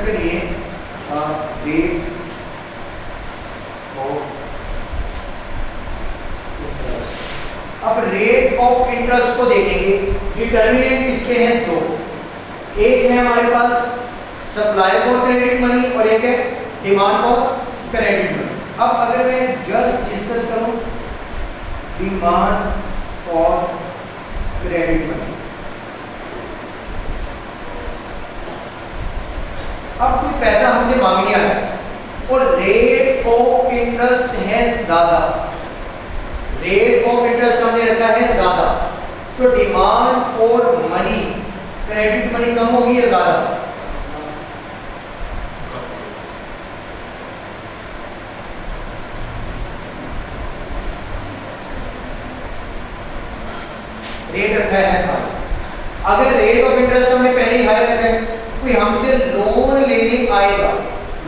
के लिए rate of interest. अब रेट ऑफ इंटरेस्ट को देखेंगे। डिटर्मिनेंट इसके हैं दो, एक है हमारे पास सप्लाई फॉर क्रेडिट मनी और एक है डिमांड फॉर क्रेडिट मनी। अब अगर मैं जस्ट डिस्कस करूं डिमांड फॉर क्रेडिट मनी, अब कोई पैसा हमसे मांगने आया और रेट ऑफ इंटरेस्ट है ज्यादा, रेट ऑफ इंटरेस्ट हमने रखा है ज्यादा, तो demand for money credit money कम होगी या ज्यादा? रेट रखा है हाई। अगर रेट ऑफ इंटरेस्ट हमने पहले ही हाई रखा है, कोई हमसे लोन लेने आएगा,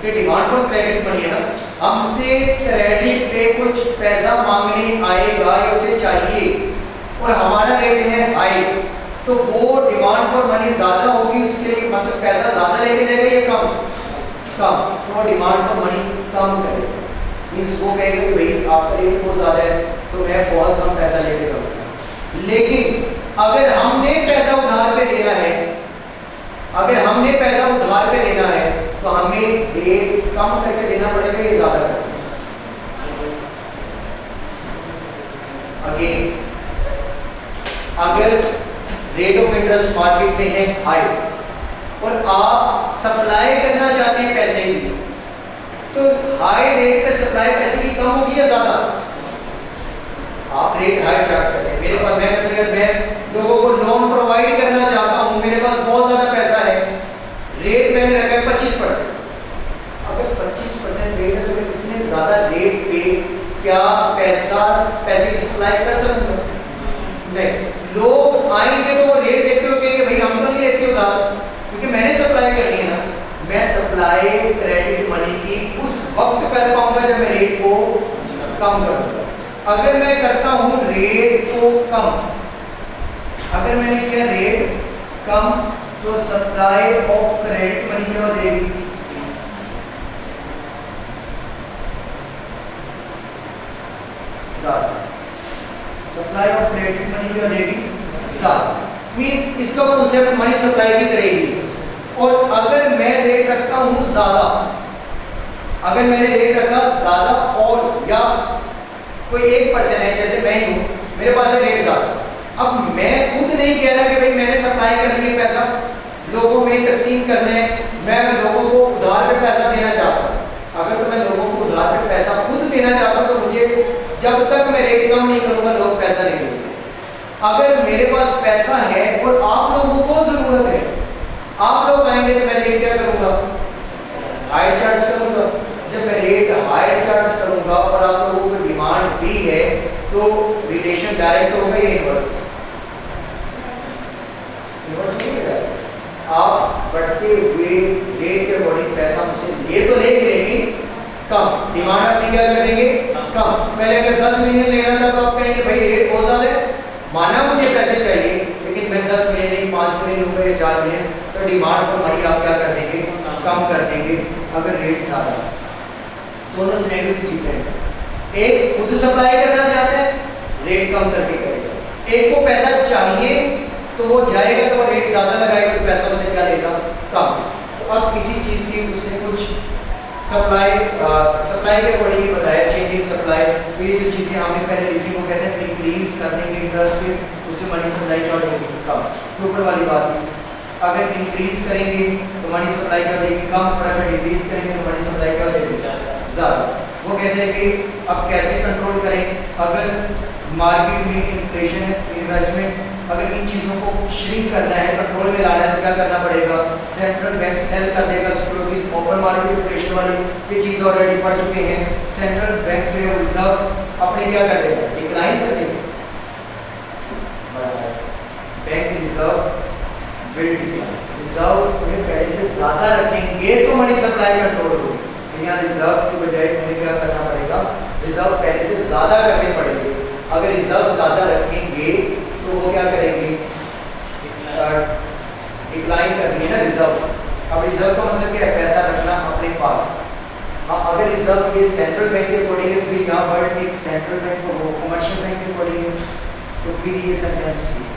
क्योंकि डिमांड फॉर क्रेडिट मनी है ना, हमसे क्रेडिट पे कुछ पैसा मांगने आएगा या उसे चाहिए और हमारा रेट है हाई, तो वो डिमांड फॉर मनी ज्यादा होगी, उसके लिए मतलब पैसा ज्यादा लेके जाएगा या कम? कम। तो वो डिमांड फॉर मनी कम करेगा, मींस वो कहेगा कि भाई आपका रेट बहुत ज्यादा है तो मैं बहुत कम पैसा लेके जाऊंगा। लेकिन अगर हमने पैसा उधार पे लेना है, अगर हमने पैसा उधार पे लेना है तो हमें रेट कम करके देना पड़ेगा या ज्यादा करके? अगेन अगर रेट ऑफ इंटरेस्ट मार्केट में है हाई और आप सप्लाई करना चाहते हैं पैसे की, तो हाई रेट पे सप्लाई पैसे की कम होगी या ज्यादा? आप रेट हाई चार्ज करते हैं, मेरे पास मैं लोगों को लोन प्रोवाइड करना चाहता हूं, मेरे पास बहुत ज्यादा पैसा है, रेट मैंने रखा है 25%। अगर 25% रेट है तो मैं कितने ज्यादा रेट पे क्या पैसे की सप्लाई कर सकूंगा? नहीं। लोग आएंगे तो वो रेट देखते हो कहेंगे भाई हम तो नहीं लेते उधार, क्योंकि मैंने सप्लाई करनी है ना। मैं सप्लाई क्रेडिट मनी की उस वक्त कर पाऊंगा जब मैं रेट को कम करूंगा। अगर मैं करता हूं रेट को कम, अगर मैंने किया रेट कम, तो सप्लाई ऑफ क्रेडिट मनी क्या हो जाएगी? ज्यादा। सप्लाई ऑफ क्रेडिट मनी क्या हो जाएगी? ज्यादा। मींस इसका कॉन्सेप्ट मनी सप्लाई भी करेगी। और अगर मैं रेट रखता हूं ज्यादा, अगर मैंने रेट रखा ज्यादा और या कोई एक पर्सन है जैसे मैं ही हूं, मेरे पास है रेट ज्यादा, अब मैं खुद नहीं कह रहा कि भाई मैंने सप्लाई करनी है, पैसा लोगों में तकसीम करना है, मैं लोगों को उधार पे पैसा देना चाहता हूं। अगर तो मैं लोगों को उधार पे पैसा खुद देना चाहता हूं तो मुझे जब तक मैं रेट कम नहीं करूंगा लोग पैसा नहीं देंगे। अगर मेरे पास पैसा है और आप लोगों को जरूरत है, आप लोग आएंगे तो मैं रेट क्या करूंगा? हाई चार्ज करूंगा। जब मैं रेट हाई चार्ज करूंगा और आप लोगों को डिमांड भी है तो रिलेशन डायरेक्ट होगा या इनवर्स? इनवर्स नहीं होगा। आप बढ़ते हुए रेट के अकॉर्डिंग पैसा मुझसे ले तो लेंगे लेकिन कम, डिमांड अपनी क्या कर देंगे? कम। पहले अगर 10 मिलियन लेना था तो आप कहेंगे भाई रेट बहुत ज्यादा है, माना मुझे पैसे चाहिए लेकिन मैं 10 मिलियन नहीं 5 मिलियन लूंगा या 4 मिलियन, तो डिमांड फॉर मनी आप क्या कर देंगे? कम कर देंगे। अगर रेट ज्यादा, दोनों सिनेरियोस डिफरेंट है। एक खुद सप्लाई करना चाहते हैं, रेट कम करके करेगा। एक को पैसा चाहिए तो वो जाएगा तो रेट ज्यादा लगाएगा तो पैसा उससे क्या लेगा? कम। अब किसी चीज की उसने कुछ सप्लाई के अकॉर्डिंग बताया, चेंजिंग सप्लाई, तो ये जो चीजें हमने पहले लिखी वो कहते हैं इंक्रीज करने के इंटरेस्ट पे उससे मनी सप्लाई क्या हो जाएगी? कम। तो ऊपर वाली बात, अगर इंक्रीज करेंगे तो मनी सप्लाई क्या देगी? कम। और अगर डिक्रीज करेंगे तो मनी सप्लाई क्या देगी? ज्यादा। वो कहते हैं कि अब कैसे कंट्रोल करें? अगर मार्केट में इन्फ्लेशन है, इन्वेस्टमेंट, अगर इन चीजों को श्रिंक करना है, कंट्रोल में लाना है तो क्या करना पड़ेगा? सेंट्रल बैंक सेल कर देगा सिक्योरिटीज, ओपन मार्केट ऑपरेशन वाली ये चीज ऑलरेडी पढ़ चुके हैं। सेंट्रल बैंक जो है रिजर्व अपने क्या कर देगा? डिक्लाइन कर देगा। Bank reserve will decline, reserve उन्हें पहले से ज्यादा रखेंगे तो मनी सप्लाई कंट्रोल होगी। यहाँ रिजर्व की बजाय उन्हें क्या करना पड़ेगा? रिजर्व पहले से ज्यादा करने पड़ेंगे। अगर रिजर्व ज्यादा रखेंगे तो वो क्या करेंगे? डिक्लाइन करनी है ना रिजर्व। अब रिजर्व का मतलब क्या है? पैसा अगर रिजर्व ये सेंट्रल बैंक के अकॉर्डिंग है, फिर यहाँ पर एक सेंट्रल बैंक को कमर्शियल बैंक के अकॉर्डिंग है, तो फिर ये सेंटेंस ठीक।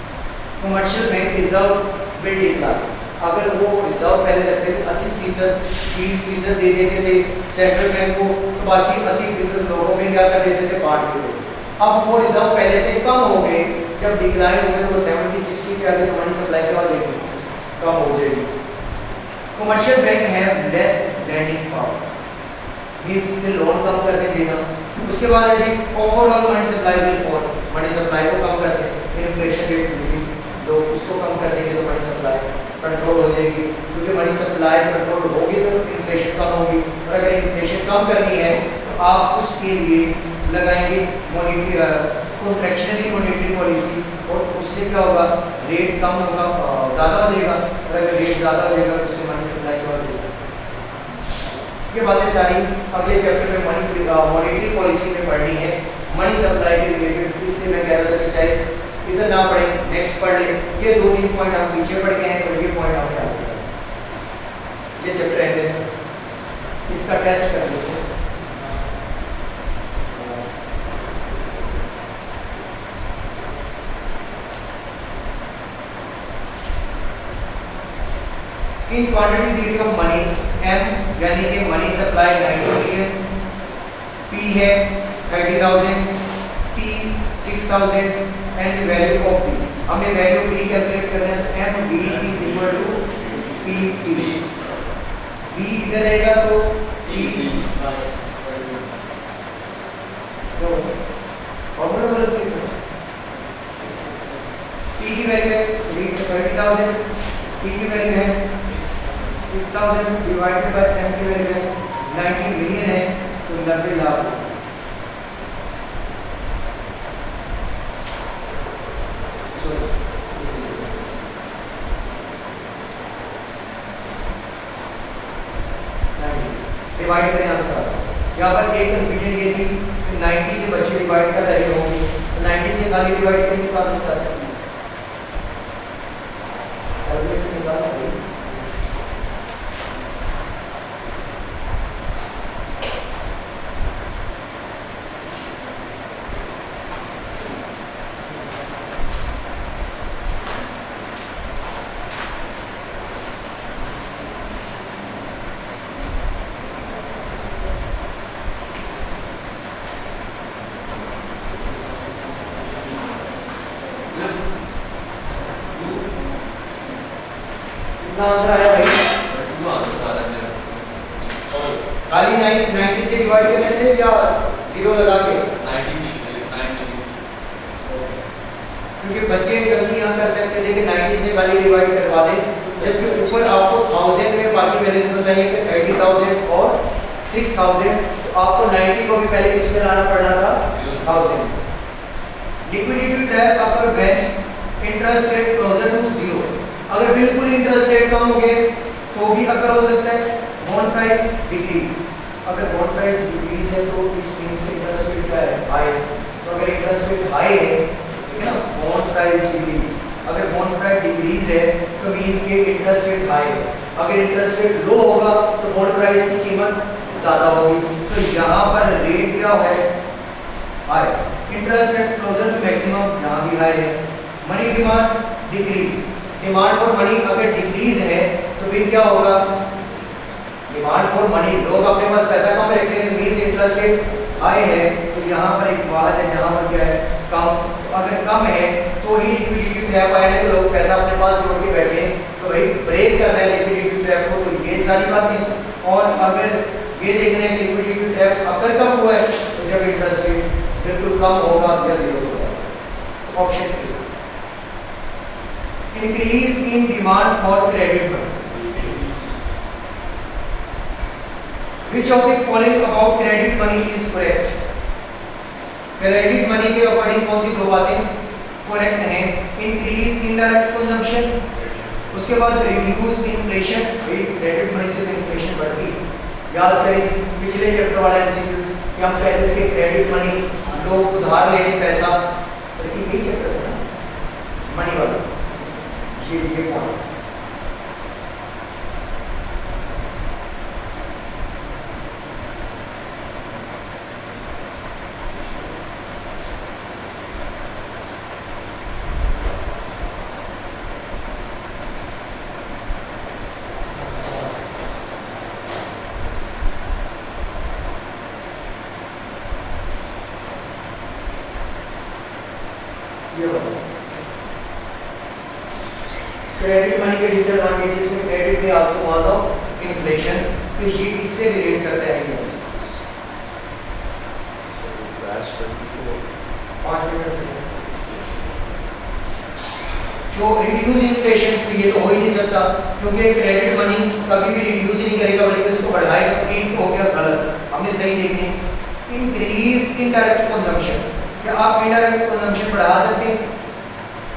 Commercial bank reserve will decline, अगर वो रिजर्व पहले रखते थे 80%, 20% दे देते थे सेंट्रल बैंक को, तो बाकी 80% लोगों में क्या कर देते थे, बांट देते थे। अब वो रिजर्व पहले से कम हो गए, जब डिक्लाइन हुए तो वो 70-60 पे आगे, तो मनी सप्लाई क्या हो जाएगी, कम हो जाएगी। कमर्शियल बैंक है लेस लैंडिंग पावर, इसने लोन कम करके देना। उसके बाद है जी overall money supply will fall, money supply को कम करते हैं, इन्फ्लेशन रेट भी लोग उसको कम कर देंगे तो मनी सप्लाई कंट्रोल हो जाएगी, क्योंकि मनी सप्लाई कंट्रोल होगी तो इन्फ्लेशन कम होगी, और अगर इन्फ्लेशन कम करनी है तो आप उसके लिए लगाएंगे मॉनेटरी कॉन्ट्रैक्शनरी मॉनेटरी पॉलिसी, और उससे क्या होगा, रेट कम होगा, ज़्यादा हो जाएगा, और अगर रेट ज़्यादा हो जाएगा तो उससे मनी सप्लाई कम हो जाएगा। ये बातें सारी अगले चैप्टर में मॉनेटरी पॉलिसी में पढ़नी है, मनी सप्लाई के रिलेटेड। इसलिए मैं कह रहा था कि चाहे इधर ना पढ़े, नेक्स्ट पढ़ ले, ये 2-3 पॉइंट हम पीछे पढ़ के आए और ये पॉइंट हमने आगे पढ़ा। ये चैप्टर एंड है, इसका टेस्ट कर लेते हैं। In quantity the of money M यानी कि मनी सप्लाई 90 मिलियन, P है 30,000, T 6,000 and value of P, हमें वैल्यू P कैलकुलेट करना है, तो MV is equal to PP, V इधर रहेगा तो P, तो फॉर्मूला गलत लिख रहा हूं, P की वैल्यू है 30,000, P की वैल्यू है 6,000 डिवाइडेड बाय M की वैल्यू है 90 मिलियन है, तो 90 लाख। डिवाइड करें आंसर आता है। यहाँ पर एक कन्फ्यूजन ये थी कि 90 से बच्चे डिवाइड कर रहे होंगे, तो 90 से खाली डिवाइड करेंगे तो आंसर क्या आता है, कैलकुलेटर निकाल सकते हैं। आंसर आया भाई, खाली 90 से डिवाइड करने से या 0 लगा के 90, क्योंकि बच्चे गलती यहाँ कर सकते थे कि 90 से खाली डिवाइड करवा दें, जबकि ऊपर आपको 1000 में बाकी वैल्यूज बताइए कि 30,000 और 6,000, तो आपको 90 को भी पहले किस में लाना पड़ना था, 1000। लिक्विडिटी ट्रैप अगर when interest rate closer to 0, अगर बिल्कुल इंटरेस्ट रेट कम हो गए तो भी अगर हो सकता है बॉन्ड प्राइस डिक्रीज, अगर बॉन्ड प्राइस डिक्रीज है तो इट मींस इंटरेस्ट रेट क्या है, हाई, तो अगर इंटरेस्ट रेट हाई है, ठीक है ना, बॉन्ड प्राइस डिक्रीज, अगर बॉन्ड प्राइस डिक्रीज है तो मींस के इंटरेस्ट रेट हाई है, अगर इंटरेस्ट रेट लो होगा तो बॉन्ड प्राइस की कीमत ज्यादा होगी, तो यहाँ पर रेट क्या है, high, interest rate closer to maximum, यहाँ भी हाई है। Money demand decrease, demand for money अगर डिक्रीज है तो फिर क्या होगा, डिमांड फॉर मनी, लोग अपने पास पैसा कम रखते हैं, मींस इंटरेस्ट रेट हाई है, तो यहाँ पर एक बात है, यहाँ पर क्या है, कम, तो अगर कम है तो ही लिक्विडिटी ट्रैप आएगा, तो लोग पैसा अपने पास जोड़ के बैठे हैं, तो भाई ब्रेक करना है लिक्विडिटी ट्रैप को, तो ये सारी बातें। और अगर ये देखना है कि लिक्विडिटी ट्रैप अगर कब हुआ है, तो जब इंटरेस्ट रेट बिल्कुल कम होगा या 0 होगा। Option A, increase in demand for credit money, which of the following about credit money is correct, credit money के अकॉर्डिंग कौन सी दो बातें करेक्ट हैं, increase in direct consumption, उसके बाद reduce inflation, क्रेडिट मनी से इन्फ्लेशन बढ़ती, याद करें पिछले चैप्टर वाला एमसीक्यूज कि हम कहते थे कि क्रेडिट मनी लोग उधार लेने पैसा, लेकिन यही चैप्टर है ना मनी वाला, ये पॉइंट। ये वाला क्रेडिट मनी के डिसएडवांटेजेस में क्रेडिट में आल्सो कॉज ऑफ इन्फ्लेशन, तो ये इससे रिलेट करता है ये 5 मिनट तो रिड्यूस इन्फ्लेशन, तो ये तो हो ही नहीं सकता क्योंकि क्रेडिट मनी कभी भी रिड्यूस ही नहीं करेगा बल्कि इसको बढ़ाएगा। एक हो गया गलत, हमने सही देखनी। इंक्रीज इनडायरेक्ट कंजम्पशन, क्या आप इनडायरेक्ट कंजम्पशन बढ़ा सकते हैं?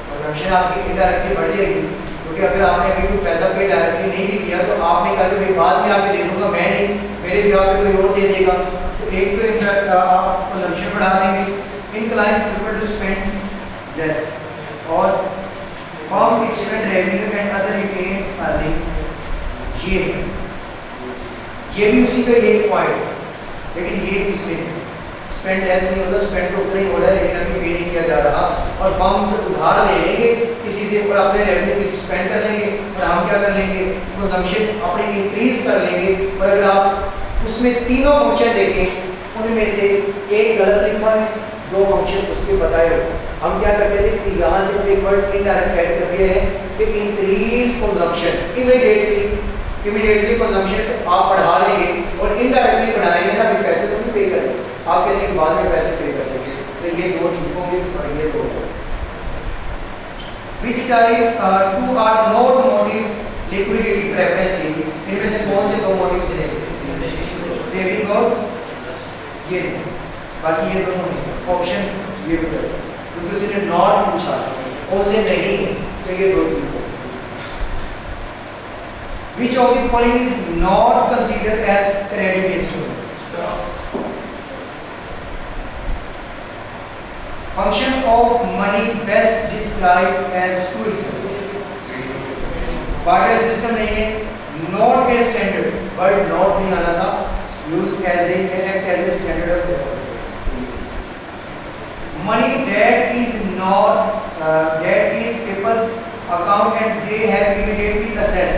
कंजम्पशन आपकी इनडायरेक्टली बढ़ जाएगी क्योंकि अगर आपने अभी कोई पैसा पे डायरेक्टली नहीं भी किया तो आपने कहा कि भाई बाद में आके दे दूंगा, मैं नहीं, मेरे जगह पे कोई और दे देगा, तो एक तो आप कंजम्पशन बढ़ा देंगे। इनक्लाइंस पीपल टू स्पेंड लेस और form expand revenue and other retains earning, ये भी उसी का एक पॉइंट, लेकिन ये इसमें स्पेंड लेस नहीं होता, स्पेंड तो उतना ही हो रहा है लेकिन अभी पे नहीं किया जा रहा। और फर्म से उधार ले लेंगे किसी से और अपने रेवेन्यू की स्पेंड कर लेंगे और हम क्या कर लेंगे, कंजम्पशन अपने इंक्रीज कर लेंगे। और अगर आप उसमें तीनों फंक्शन देखें उनमें से एक गलत लिखा है, 2 फंक्शन उसके बताए हो। हम क्या करते थे कि यहाँ से एक वर्ड इनडायरेक्ट ऐड कर दिए हैं कि इंक्रीज कंजम्पशन, इमीडिएटली कंजम्पशन आप बढ़ा लेंगे और इनडायरेक्टली बढ़ाएंगे ना, अभी पैसे तो नहीं पे करेंगे, आप कहते हैं बाद में पैसे पे कर देंगे, तो ये 2 ठीक होंगे और ये 2 होंगे। Which type 2 are not motives liquidity preference, इनमें से कौन से 2 मोटिव्स हैं? सेविंग और ये नहीं, बाकी ये दोनों नहीं। ऑप्शन ये भी क्योंकि उसने नॉट पूछा और से नहीं, तो ये 2 ठीक होंगे। Which of the following is not considered as credit instrument? Function of money best described as 2 examples. Barter system नहीं है, not a standard, but not नहीं आना था, use as a act as a standard of development. Money that is not that is people's account and they have immediately access.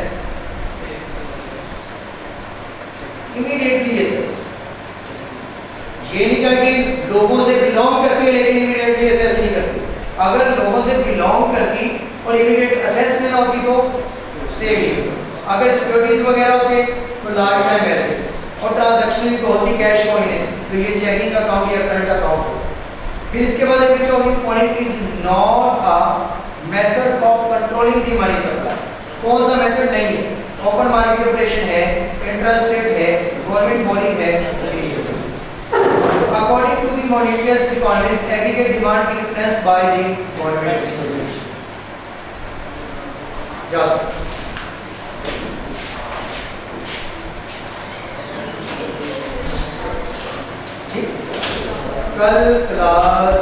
Immediately access. ये नहीं कहा कि लोगों से बिलोंग करती है लेकिन इमीडिएटली असेस नहीं करती। अगर लोगों से बिलोंग करती और इमीडिएट असेस में ना होती तो सेविंग। अगर सिक्योरिटीज वगैरह होते तो लार्ज टाइम एसेट्स और ट्रांजैक्शन भी तो होती कैश कॉइन है, तो ये चेकिंग अकाउंट या करंट अकाउंट हो। फिर इसके बाद एक point is not a method of controlling the money supply. कौन सा मेथड नहीं है? ओपन मार्केट ऑपरेशन है, इंटरेस्ट रेट है, गवर्नमेंट बॉन्डिंग है। According to the monetarist economists, aggregate demand influenced by the government expenditure. Just कल class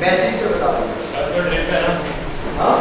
message पे बता दो। हाँ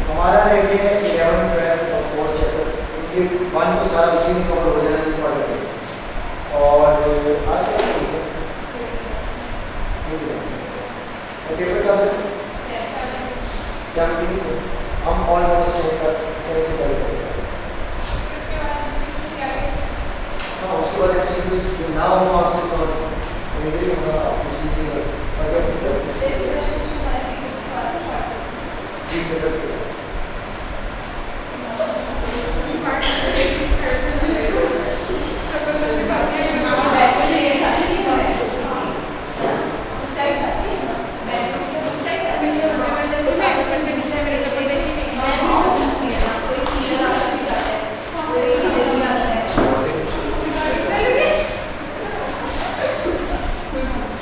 हमारा रहेंगे 11, 12 और 4 चैप्टर, क्योंकि 1 तो सारा उसी में कवर हो जाएगा।